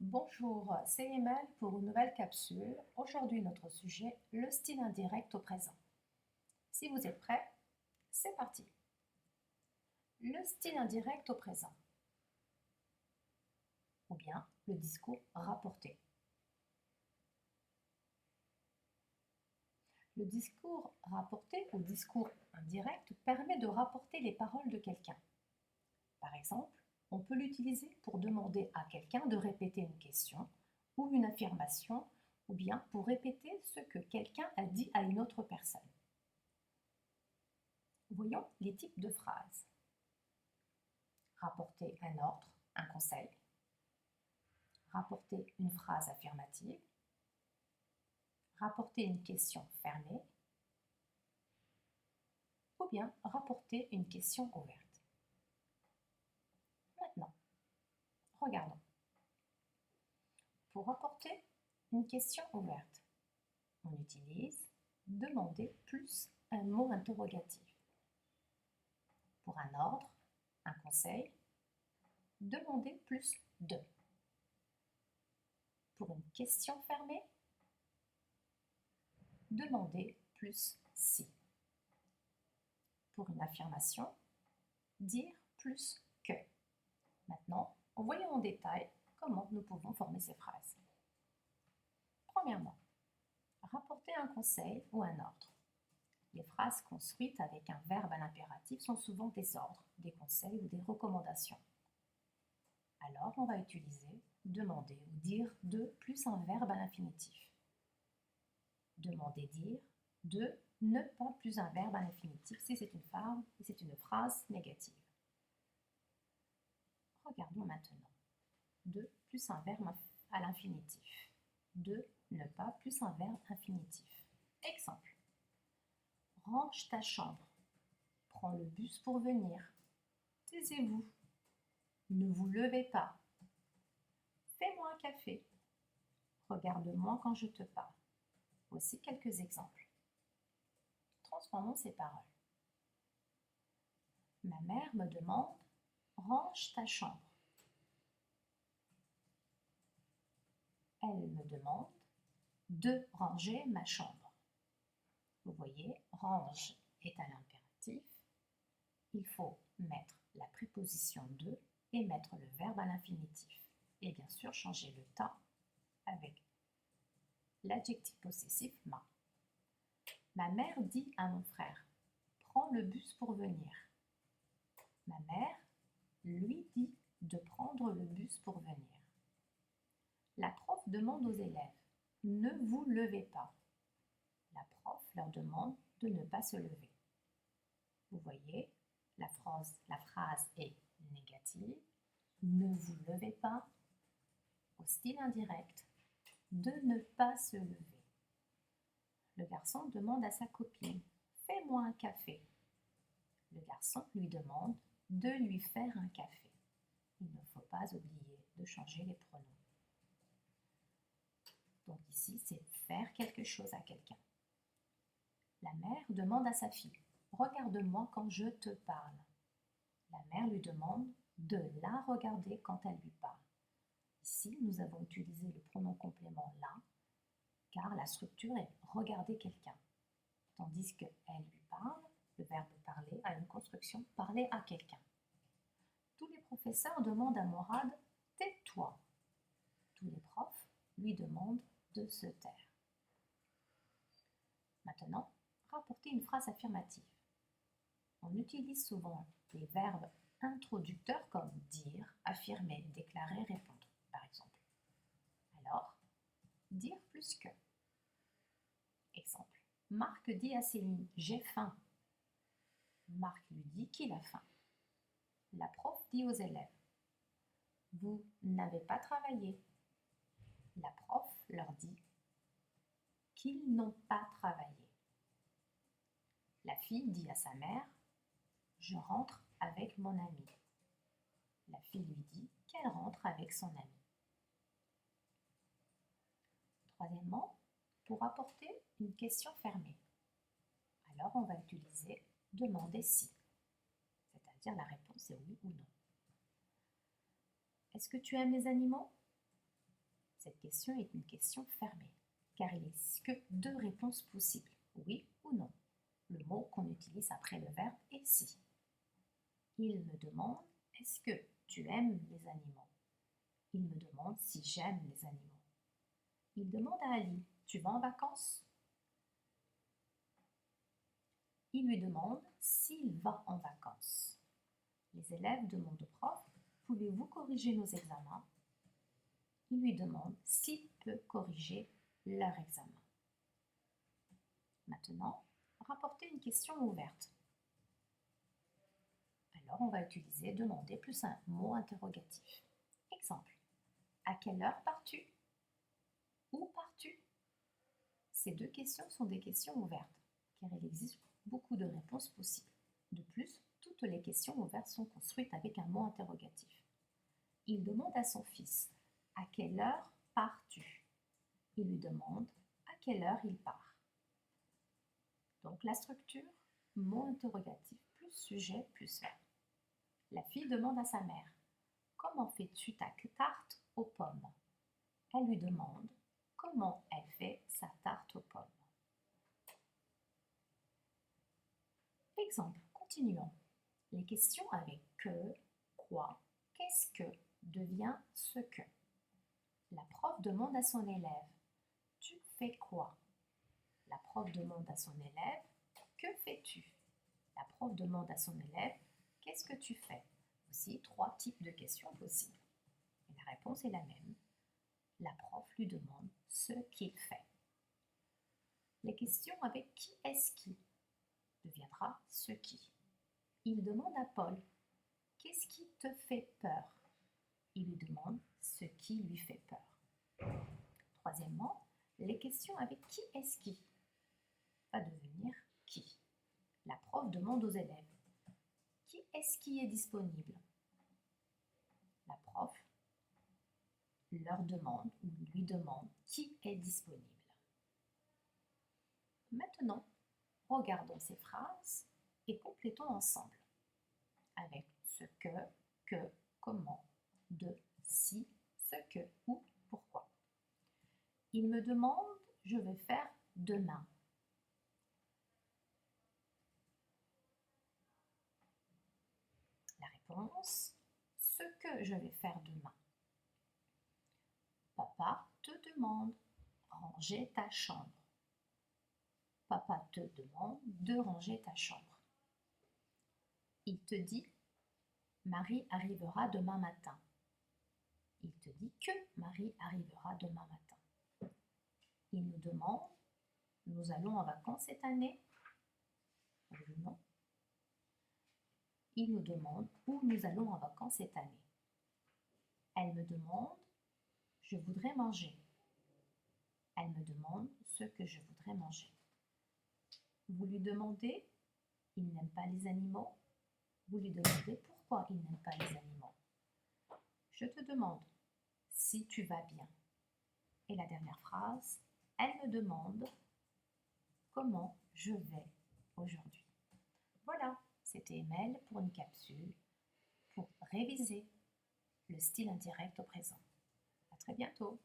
Bonjour, c'est Emel pour une nouvelle capsule. Aujourd'hui, notre sujet, le style indirect au présent. Si vous êtes prêts, c'est parti. Le style indirect au présent, ou bien le discours rapporté. Le discours rapporté ou discours indirect permet de rapporter les paroles de quelqu'un. Par exemple, on peut l'utiliser pour demander à quelqu'un de répéter une question ou une affirmation, ou bien pour répéter ce que quelqu'un a dit à une autre personne. Voyons les types de phrases. Rapporter un ordre, un conseil. Rapporter une phrase affirmative. Rapporter une question fermée. Ou bien rapporter une question ouverte. Maintenant, regardons. Pour rapporter une question ouverte, on utilise demander plus un mot interrogatif. Pour un ordre, un conseil, demander plus de. Pour une question fermée, demander plus si. Pour une affirmation, dire plus que. Maintenant, voyons en détail comment nous pouvons former ces phrases. Premièrement, rapporter un conseil ou un ordre. Les phrases construites avec un verbe à l'impératif sont souvent des ordres, des conseils ou des recommandations. Alors, on va utiliser demander ou dire de plus un verbe à l'infinitif. Demander, dire, de, ne pas plus un verbe à l'infinitif si c'est une phrase négative. Regardons maintenant. De plus un verbe à l'infinitif. De, ne pas plus un verbe infinitif. Exemple. Range ta chambre. Prends le bus pour venir. Taisez-vous. Ne vous levez pas. Fais-moi un café. Regarde-moi quand je te parle. Voici quelques exemples. Transformons ces paroles. Ma mère me demande « Range ta chambre ». Elle me demande de ranger ma chambre. Vous voyez, range est à l'impératif. Il faut mettre la préposition de et mettre le verbe à l'infinitif. Et bien sûr, changer le temps avec l'adjectif possessif ma. Ma mère dit à mon frère « Prends le bus pour venir ». Ma mère lui dit de prendre le bus pour venir. La prof demande aux élèves « Ne vous levez pas ». La prof leur demande de ne pas se lever. Vous voyez, la phrase est négative. Ne vous levez pas. Au style indirect, de ne pas se lever. Le garçon demande à sa copine « Fais-moi un café ». Le garçon lui demande de lui faire un café. Il ne faut pas oublier de changer les pronoms. Donc ici, c'est faire quelque chose à quelqu'un. La mère demande à sa fille « Regarde-moi quand je te parle ». La mère lui demande de la regarder quand elle lui parle. Ici, nous avons utilisé le pronom complément la, car la structure est regarder quelqu'un. Tandis que elle lui parle, le verbe parler a une construction parler à quelqu'un. Tous les professeurs demandent à Morad « Tais-toi ». Tous les profs lui demandent de se taire. Maintenant, rapporter une phrase affirmative. On utilise souvent les verbes introducteurs comme dire, affirmer, déclarer, répondre, par exemple. Alors, dire plus que. Exemple. Marc dit à Céline « J'ai faim ». Marc lui dit qu'il a faim. La prof dit aux élèves « Vous n'avez pas travaillé ». La prof leur dit qu'ils n'ont pas travaillé. La fille dit à sa mère « Je rentre avec mon ami ». La fille lui dit qu'elle rentre avec son ami. Troisièmement, pour apporter une question fermée. Alors on va utiliser « demander si », c'est-à-dire la réponse est oui ou non. Est-ce que tu aimes les animaux ? Cette question est une question fermée, car il n'existe que deux réponses possibles, oui ou non. Le mot qu'on utilise après le verbe est si. Il me demande, est-ce que tu aimes les animaux? Il me demande si j'aime les animaux. Il demande à Ali, tu vas en vacances? Il lui demande s'il va en vacances. Les élèves demandent au prof, pouvez-vous corriger nos examens? Il lui demande s'il peut corriger leur examen. Maintenant, rapportez une question ouverte. Alors, on va utiliser demander plus un mot interrogatif. Exemple. À quelle heure pars-tu? Où pars-tu? Ces deux questions sont des questions ouvertes, car il existe beaucoup de réponses possibles. De plus, toutes les questions ouvertes sont construites avec un mot interrogatif. Il demande à son fils, à quelle heure pars-tu? Il lui demande à quelle heure il part. Donc la structure, mot interrogatif plus sujet plus verbe. La fille demande à sa mère, comment fais-tu ta tarte aux pommes? Elle lui demande comment elle fait sa tarte aux pommes. Exemple, continuons. Les questions avec que, quoi, qu'est-ce que devient ce que. La prof demande à son élève, tu fais quoi? La prof demande à son élève, que fais-tu? La prof demande à son élève, qu'est-ce que tu fais? Voici 3 types de questions possibles. Et la réponse est la même. La prof lui demande ce qu'il fait. Les questions avec qui est-ce qui deviendra ce qui. Il demande à Paul, qu'est-ce qui te fait peur? Il lui demande ce qui lui fait peur. Troisièmement, les questions avec qui est-ce qui va devenir qui. La prof demande aux élèves, qui est-ce qui est disponible? La prof leur demande ou lui demande qui est disponible. Maintenant, regardons ces phrases et complétons ensemble avec ce que, comment, de, si, ce que, où, pourquoi. Il me demande, je vais faire demain. La réponse, ce que je vais faire demain. Papa te demande, ranger ta chambre. Papa te demande de ranger ta chambre. Il te dit, Marie arrivera demain matin. Il te dit que Marie arrivera demain matin. Il nous demande, nous allons en vacances cette année? Oui ou non? Il nous demande où nous allons en vacances cette année. Elle me demande, je voudrais manger. Elle me demande ce que je voudrais manger. Vous lui demandez, il n'aime pas les animaux. Vous lui demandez pourquoi il n'aime pas les animaux. Je te demande si tu vas bien. Et la dernière phrase, elle me demande comment je vais aujourd'hui. Voilà, c'était Emel pour une capsule pour réviser le style indirect au présent. À très bientôt.